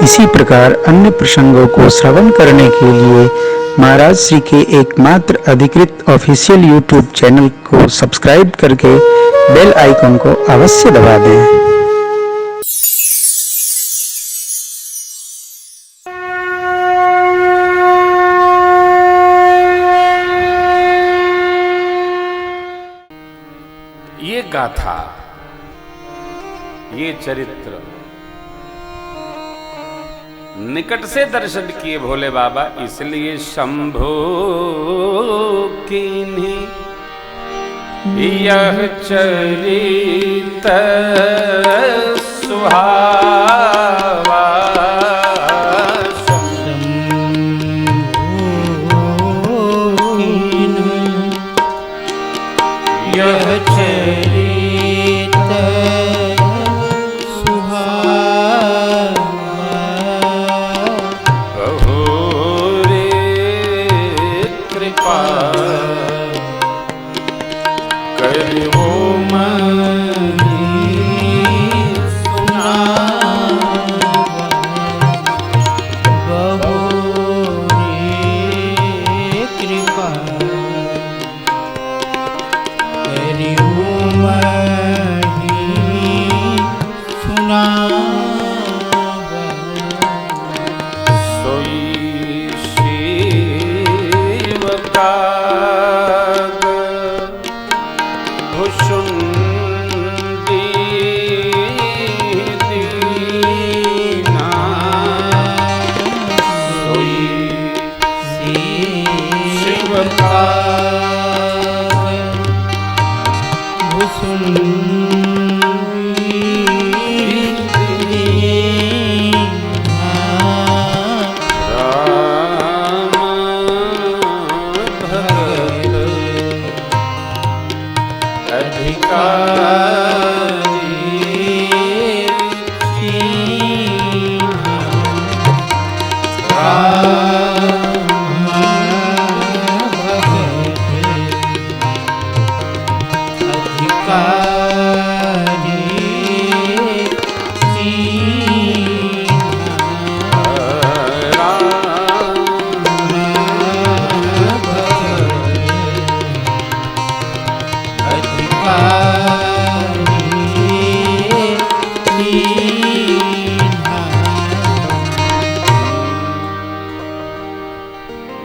इसी प्रकार अन्य प्रसंगों को श्रवण करने के लिए महाराज श्री के एकमात्र अधिकृत ऑफिशियल यूट्यूब चैनल को सब्सक्राइब करके बेल आइकन को अवश्य दबा दें। ये गाथा, ये चरित्र निकट से दर्शन किए भोले बाबा, इसलिए शंभो कीन्ही यह चरित्र सुहावा। यह चरित्र सुहावा, हो रे कृपा करियो मनी सुनावा। हो रे कृपा सोई शिव का भुषुंडी दीना, सोई शिव का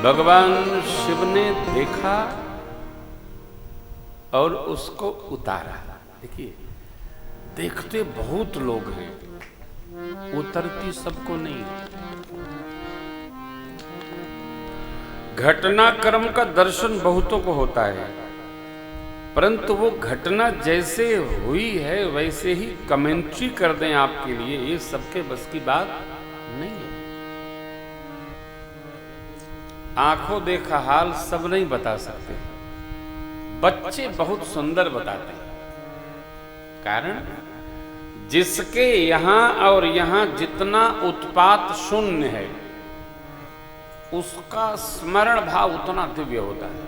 भगवान शिव ने देखा और उसको उतारा। देखिए, देखते बहुत लोग हैं, उतरती सबको नहीं। घटनाक्रम का दर्शन बहुतों को होता है, परंतु वो घटना जैसे हुई है वैसे ही कमेंट्री कर दें आपके लिए, ये सबके बस की बात नहीं है। आंखों देखा हाल सब नहीं बता सकते, बच्चे बहुत सुंदर बताते हैं। कारण जिसके यहां और यहां जितना उत्पात शून्य है, उसका स्मरण भाव उतना दिव्य होता है।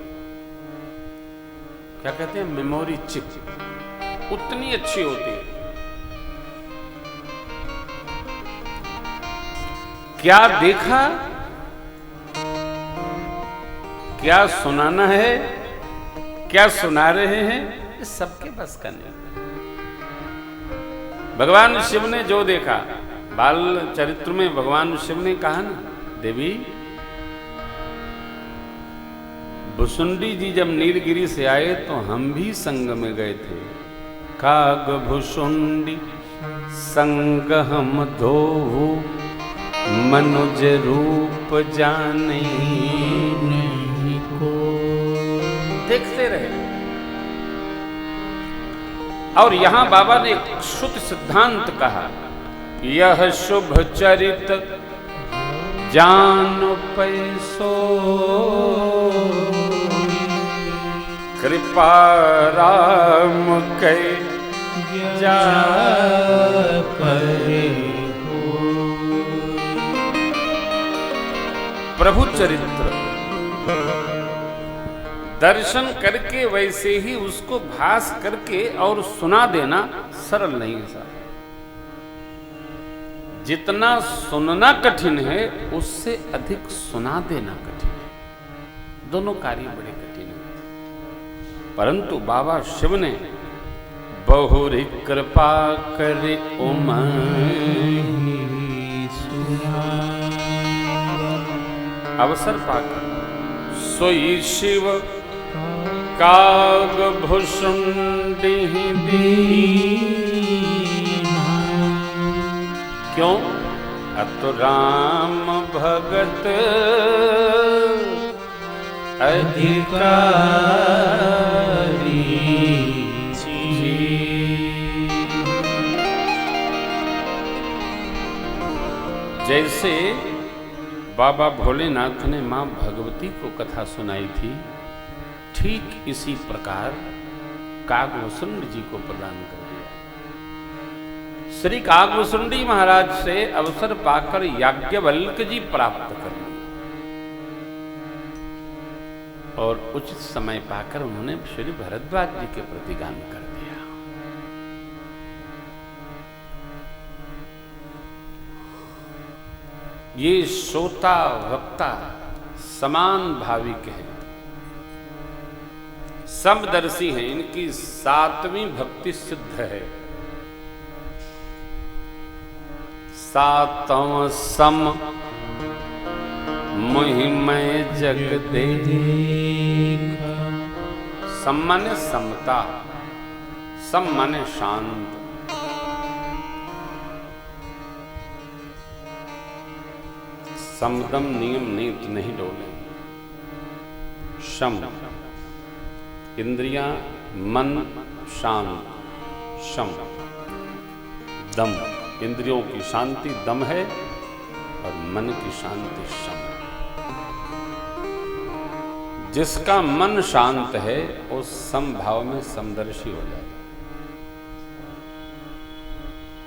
क्या कहते हैं, मेमोरी चिप उतनी अच्छी होती है। क्या देखा, क्या सुनाना है, क्या सुना रहे हैं, ये सबके बस का नहीं। भगवान शिव ने जो देखा, बाल चरित्र में भगवान शिव ने कहा ना, देवी भुसुंडी जी जब नीलगिरी से आए तो हम भी संग में गए थे। काग भुसुंडी संग हम धोहु, मनुज रूप जाने नहीं को। देखते रहे। और यहां बाबा ने एक शुद्ध सिद्धांत कहा, यह शुभ चरित जान पैसो, कृपा राम कै जा परे हो। प्रभु चरित्र दर्शन करके वैसे ही उसको भास करके और सुना देना सरल नहीं है साहब। जितना सुनना कठिन है उससे अधिक सुना देना कठिन है। दोनों कार्य बड़े कठिन हैं। परंतु बाबा शिव ने बहुरी कृपा करे अवसर पाकर सोई शिव काग भुषुंडी दीना। क्यों? अतु राम भगत अधिकारी जी। जैसे बाबा भोलेनाथ ने मां भगवती को कथा सुनाई थी, ठीक इसी प्रकार कागभूषुंड जी को प्रदान कर दिया। श्री कागभूषुंडी महाराज से अवसर पाकर याज्ञवल्क्य जी प्राप्त कर लिए और उचित समय पाकर उन्होंने श्री भरद्वाज जी के प्रति गान कर दिया। ये श्रोता वक्ता समान भाविक हैं, समदर्शी हैं। इनकी 7वीं भक्ति सिद्ध है। 7वां सम महिमय जग देख। सम माने समता, सम माने शांत। समदम नियम नीति नहीं डोले। शम इंद्रियां मन शांत, शम। दम इंद्रियों की शांति दम है और मन की शांति शम। जिसका मन शांत है वो समभाव में समदर्शी हो जाता,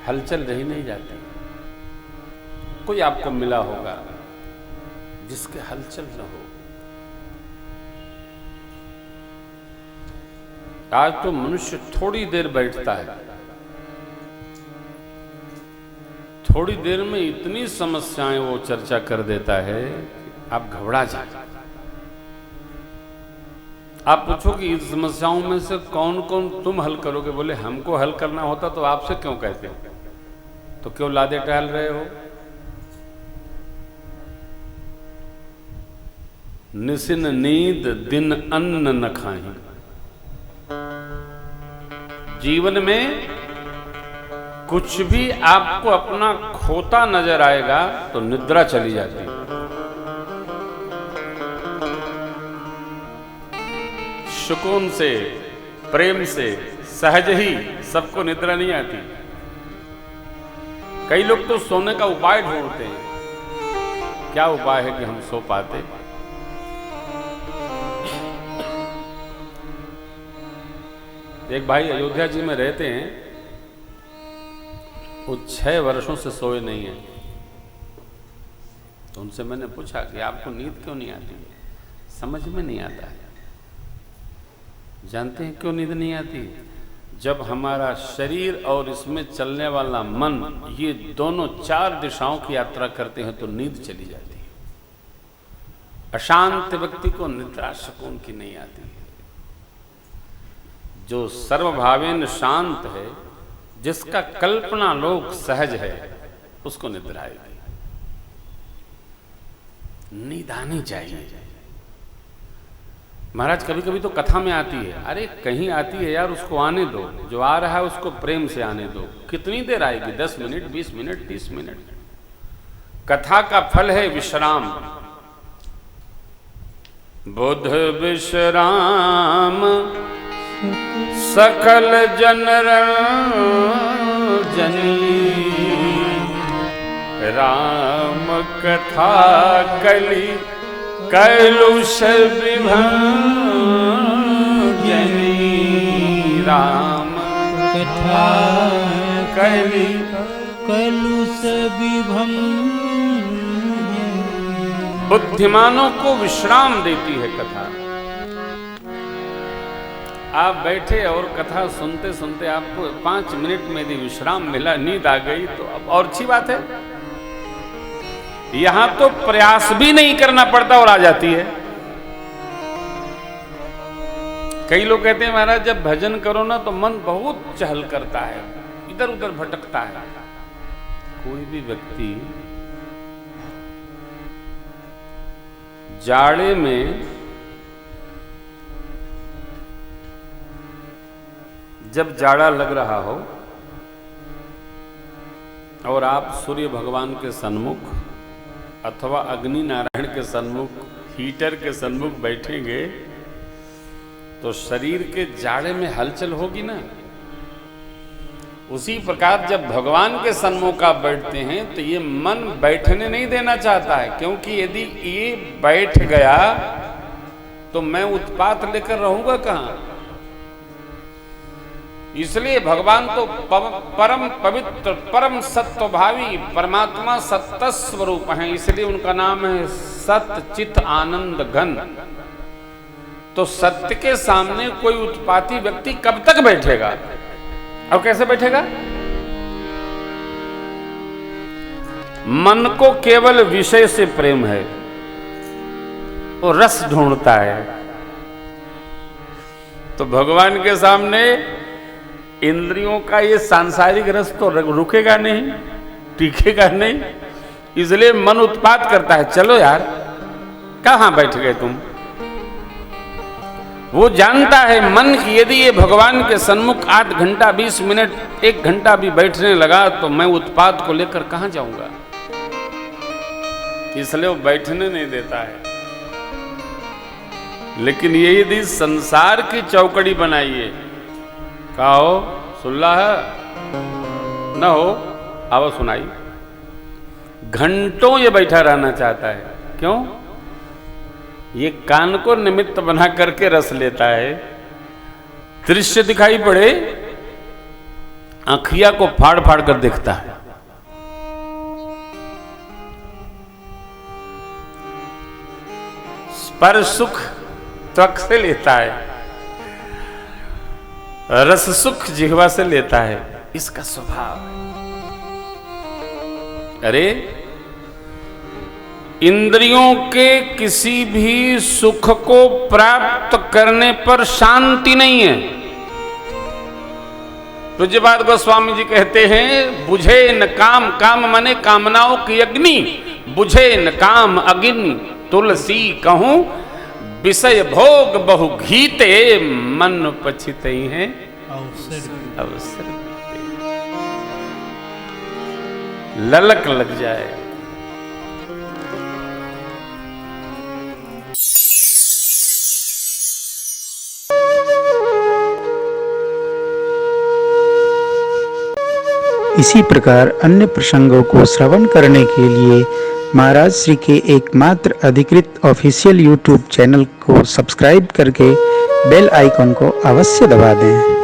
हलचल रही नहीं जाती। कोई आपको मिला होगा जिसके हलचल न हो। आज तो मनुष्य थोड़ी देर बैठता है, थोड़ी देर में इतनी समस्याएं वो चर्चा कर देता है कि आप घबरा जाते। आप पूछो कि इस समस्याओं में से कौन कौन तुम हल करोगे? बोले हमको हल करना होता तो आपसे क्यों कहते? तो क्यों लादे टहल रहे हो? निसिन नींद दिन अन्न न खाही। जीवन में कुछ भी आपको अपना खोता नजर आएगा तो निद्रा चली जाती है। सुकून से, प्रेम से, सहज ही सबको निद्रा नहीं आती। कई लोग तो सोने का उपाय ढूंढते हैं। क्या उपाय है कि हम सो पाते? एक भाई अयोध्या जी में रहते हैं, वो 6 वर्षों से सोए नहीं है। तो उनसे मैंने पूछा कि आपको नींद क्यों नहीं आती? समझ में नहीं आता है। जानते हैं क्यों नींद नहीं आती? जब हमारा शरीर और इसमें चलने वाला मन, ये दोनों 4 दिशाओं की यात्रा करते हैं तो नींद चली जाती है। अशांत व्यक्ति को निद्रा सुकून की नहीं आती है। जो सर्वभावेन शांत है, जिसका कल्पना लोक सहज है, उसको निद्रा आएगी। नींद आनी चाहिए। महाराज कभी कभी तो कथा में आती है। अरे कहीं आती है यार, उसको आने दो। जो आ रहा है उसको प्रेम से आने दो। कितनी देर आएगी? 10 मिनट, 20 मिनट, 30 मिनट। कथा का फल है विश्राम। बुध विश्राम सकल जनर जनी। राम कथा कली कलुष विभंजनी। राम कथा कली कलुष विभंजनी। बुद्धिमानों को विश्राम देती है कथा। आप बैठे और कथा सुनते सुनते आपको 5 मिनट में यदि विश्राम मिला, नींद आ गई, तो अब और अच्छी बात है। यहां तो प्रयास भी नहीं करना पड़ता और आ जाती है। कई लोग कहते हैं महाराज जब भजन करो ना तो मन बहुत चहल करता है, इधर उधर भटकता है। कोई भी व्यक्ति जाड़े में जब जाड़ा लग रहा हो और आप सूर्य भगवान के सन्मुख अथवा अग्नि नारायण के सन्मुख, हीटर के सन्मुख बैठेंगे तो शरीर के जाड़े में हलचल होगी ना। उसी प्रकार जब भगवान के सन्मुख आप बैठते हैं तो ये मन बैठने नहीं देना चाहता है, क्योंकि यदि ये बैठ गया तो मैं उत्पात लेकर रहूंगा कहां। इसलिए भगवान तो परम पवित्र, परम सत्वभावी, परमात्मा सत्य स्वरूप हैं, इसलिए उनका नाम है सत्य चित आनंद घन। तो सत्य के सामने कोई उत्पाती व्यक्ति कब तक बैठेगा और कैसे बैठेगा? मन को केवल विषय से प्रेम है, वो रस ढूंढता है। तो भगवान के सामने इंद्रियों का ये सांसारिक रस तो रुकेगा नहीं, टिकेगा नहीं, इसलिए मन उत्पात करता है। चलो यार, कहां बैठ गए तुम? वो जानता है मन की यदि ये भगवान के सन्मुख आध घंटा 20 मिनट 1 घंटा भी बैठने लगा तो मैं उत्पात को लेकर कहां जाऊंगा, इसलिए वो बैठने नहीं देता है। लेकिन ये यदि संसार की चौकड़ी बनाइए, का हो सुल्ला है न हो, अब सुनाई, घंटों ये बैठा रहना चाहता है। क्यों? ये कान को निमित्त बना करके रस लेता है। दृश्य दिखाई पड़े, आंखिया को फाड़ फाड़ कर देखता है। स्पर्श सुख त्वक से लेता है, रस सुख जिह्वा से लेता है, इसका स्वभाव है। अरे इंद्रियों के किसी भी सुख को प्राप्त करने पर शांति नहीं है। पूज्यपाद गोस्वामी जी कहते हैं, बुझे न काम, काम माने कामनाओं की अग्नि, बुझे न काम अग्नि तुलसी कहूं, विषय भोग बहु घीते, मन पछिते हैं अवसर ललक लग जाए। इसी प्रकार अन्य प्रसंगों को श्रवण करने के लिए महाराज श्री के एकमात्र अधिकृत ऑफिशियल YouTube चैनल को सब्सक्राइब करके बेल आइकन को अवश्य दबा दें।